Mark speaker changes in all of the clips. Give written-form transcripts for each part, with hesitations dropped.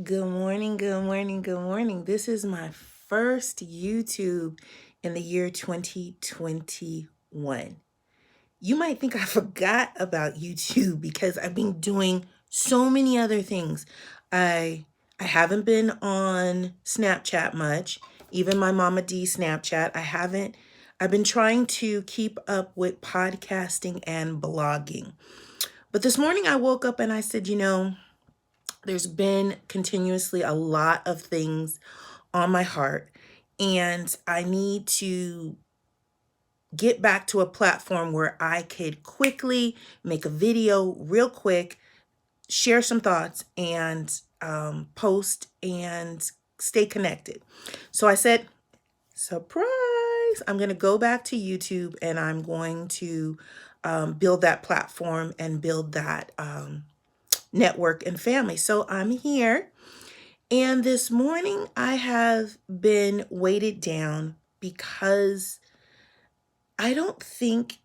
Speaker 1: Good morning, good morning, good morning. This is my first YouTube in the year 2021. You might think I forgot about YouTube because I've been doing so many other things. I I haven't been on Snapchat much, even my Mama D Snapchat. I've been trying to keep up with podcasting and blogging. But this morning I woke up and I said, there's been continuously a lot of things on my heart, and I need to get back to a platform where I could quickly make a video real quick, share some thoughts, and post and stay connected. So I said, surprise, I'm going to go back to YouTube and I'm going to build that platform and build that network and family. So I'm here. And this morning I have been weighted down because I don't think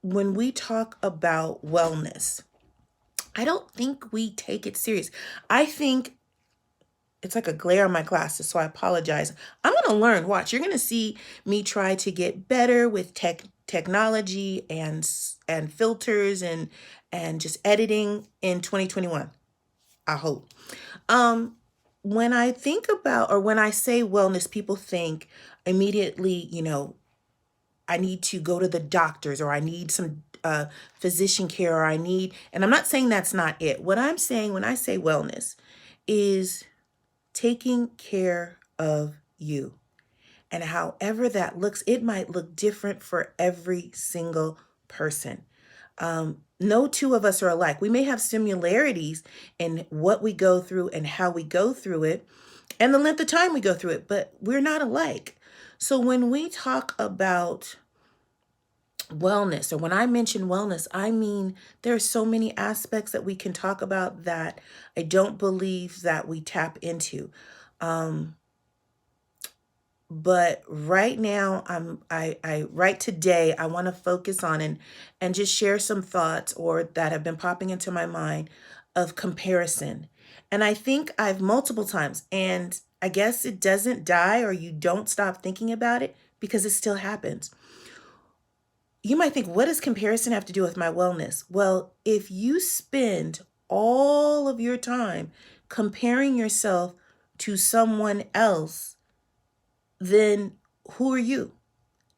Speaker 1: when we talk about wellness, I don't think we take it serious. I think it's like a glare on my glasses, so I apologize. I'm going to learn. Watch, you're going to see me try to get better with technology and filters and just editing in 2021. I hope. Um, when I think about or when I say wellness, people think immediately, I need to go to the doctors or I need some physician care or and I'm not saying that's not it. What I'm saying when I say wellness is taking care of you. And however that looks, it might look different for every single person. No two of us are alike. We may have similarities in what we go through and how we go through it and the length of time we go through it, but we're not alike. So when we talk about wellness, or when I mention wellness, I mean there are so many aspects that we can talk about that I don't believe that we tap into. Um, but right now I right today I want to focus on and just share some thoughts or that have been popping into my mind of comparison. And I think I've multiple times, and I guess it doesn't die or you don't stop thinking about it because it still happens. You might think, what does comparison have to do with my wellness? Well, if you spend all of your time comparing yourself to someone else, then who are you?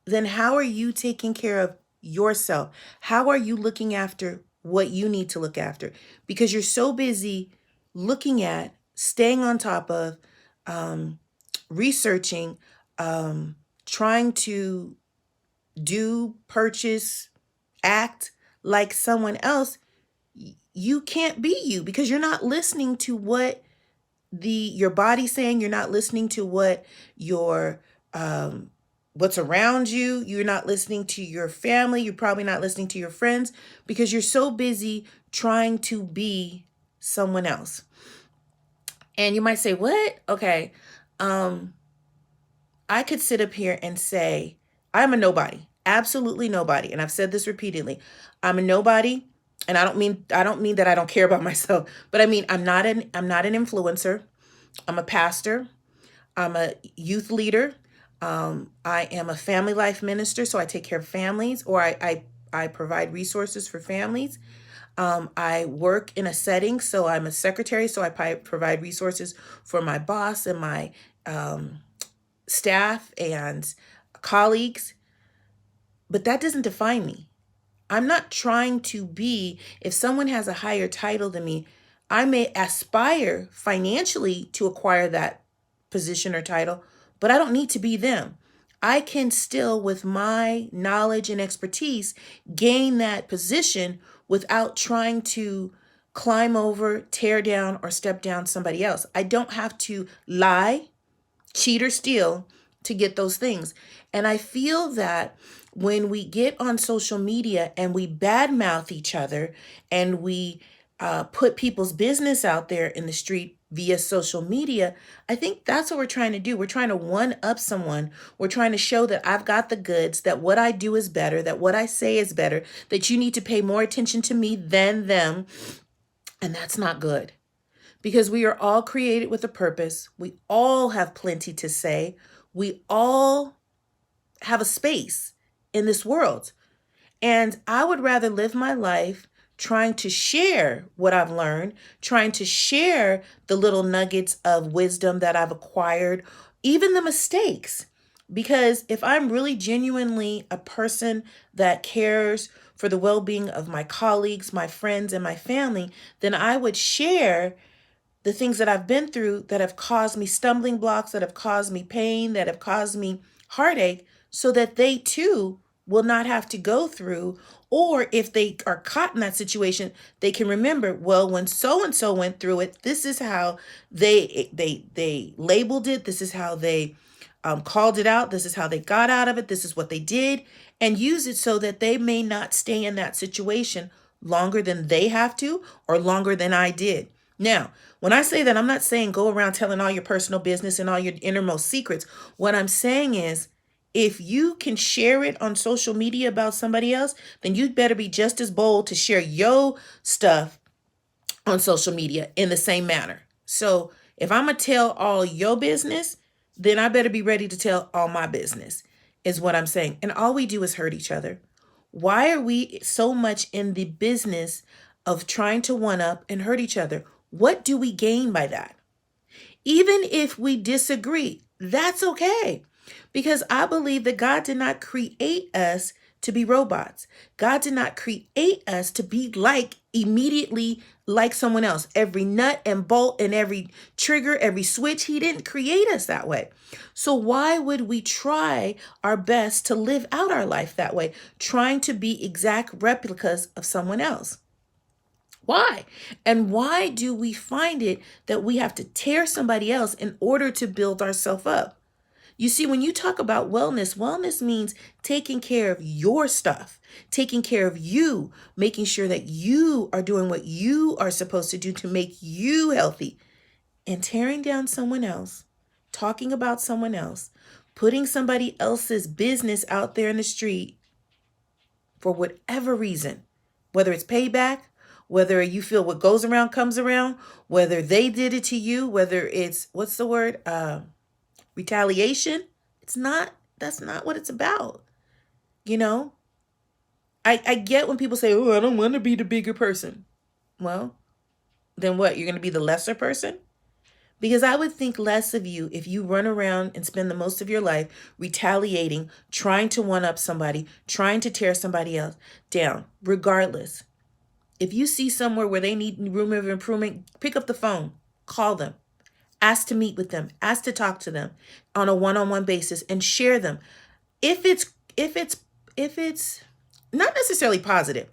Speaker 1: Then how are you taking care of yourself? How are you looking after what you need to look after? Because you're so busy looking at, staying on top of, um, researching, trying to do, purchase, act like someone else. You can't be you because you're not listening to what your body's saying. You're not listening to what your what's around you. You're not listening to your family. You're probably not listening to your friends because you're so busy trying to be someone else. And you might say, what? Okay. Um, I could sit up here and say, I'm a nobody. Absolutely nobody. And I've said this repeatedly. I'm a nobody. And I don't mean that I don't care about myself, but I mean I'm not an influencer. I'm a pastor. I'm a youth leader. I am a family life minister, so I take care of families, or I provide resources for families. I work in a setting, so I'm a secretary, so I provide resources for my boss and my um, staff and colleagues. But that doesn't define me. I'm not trying to be, if someone has a higher title than me, I may aspire financially to acquire that position or title, but I don't need to be them. I can still, with my knowledge and expertise, gain that position without trying to climb over, tear down, or step down somebody else. I don't have to lie, cheat, or steal to get those things. And I feel that when we get on social media and we badmouth each other and we put people's business out there in the street via social media, I think that's what we're trying to do. We're trying to one up someone. We're trying to show that I've got the goods, that what I do is better, that what I say is better, that you need to pay more attention to me than them. And that's not good. because we are all created with a purpose. We all have plenty to say. We all have a space in this world. And I would rather live my life trying to share what I've learned, trying to share the little nuggets of wisdom that I've acquired, even the mistakes. Because if I'm really genuinely a person that cares for the well being of my colleagues, my friends, and my family, then I would share the things that I've been through that have caused me stumbling blocks, that have caused me pain, that have caused me heartache, so that they too will not have to go through. Or if they are caught in that situation, they can remember, well, when so and so went through it, this is how they labeled it. This is how they called it out. This is how they got out of it. This is what they did, and use it so that they may not stay in that situation longer than they have to or longer than I did. Now, when I say that, I'm not saying go around telling all your personal business and all your innermost secrets. What I'm saying is, if you can share it on social media about somebody else, then you'd better be just as bold to share your stuff on social media in the same manner. So if I'm going to tell all your business, then I better be ready to tell all my business, is what I'm saying. And all we do is hurt each other. Why are we so much in the business of trying to one up and hurt each other? What do we gain by that? Even if we disagree, that's okay. Because I believe that God did not create us to be robots. God did not create us to be like immediately like someone else. Every nut and bolt and every trigger, every switch, He didn't create us that way. So why would we try our best to live out our life that way, trying to be exact replicas of someone else? Why? And why do we find it that we have to tear somebody else in order to build ourselves up? You see, when you talk about wellness, wellness means taking care of your stuff, taking care of you, making sure that you are doing what you are supposed to do to make you healthy. And tearing down someone else, talking about someone else, putting somebody else's business out there in the street for whatever reason, whether it's payback, whether you feel what goes around comes around, whether they did it to you, whether it's, what's the word? Retaliation. That's not what it's about. You know, I get when people say, oh, I don't want to be the bigger person. Well, then what? You're going to be the lesser person? Because I would think less of you if you run around and spend the most of your life retaliating, trying to one up somebody, trying to tear somebody else down. Regardless, if you see somewhere where they need room of improvement, pick up the phone, call them, ask to meet with them, ask to talk to them on a one-on-one basis, and share them. If it's not necessarily positive,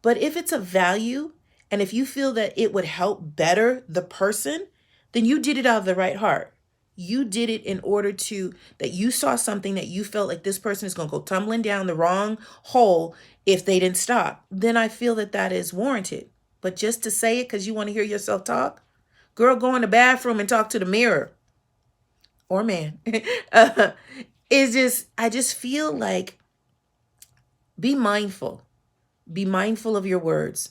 Speaker 1: but if it's a value, and if you feel that it would help better the person, then you did it out of the right heart. You did it in order that you saw something that you felt like this person is going to go tumbling down the wrong hole if they didn't stop. Then I feel that that is warranted. But just to say it because you want to hear yourself talk, girl, go in the bathroom and talk to the mirror. Or man. I just feel like, be mindful. Be mindful of your words.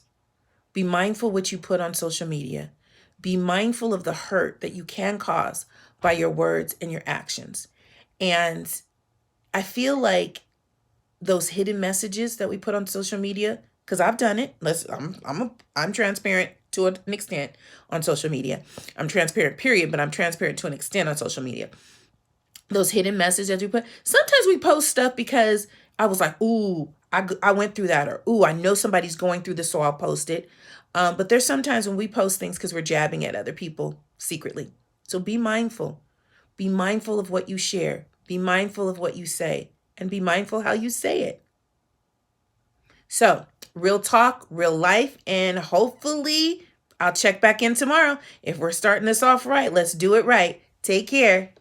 Speaker 1: Be mindful what you put on social media. Be mindful of the hurt that you can cause by your words and your actions. And I feel like those hidden messages that we put on social media, because I've done it. I'm transparent to an extent on social media. I'm transparent, period, but I'm transparent to an extent on social media. Those hidden messages that we put. Sometimes we post stuff because I was like, ooh, I went through that, or ooh, I know somebody's going through this, so I'll post it. But there's sometimes when we post things because we're jabbing at other people secretly. So be mindful. Be mindful of what you share. Be mindful of what you say. And be mindful how you say it. So, real talk, real life, and hopefully I'll check back in tomorrow. If we're starting this off right, let's do it right. Take care.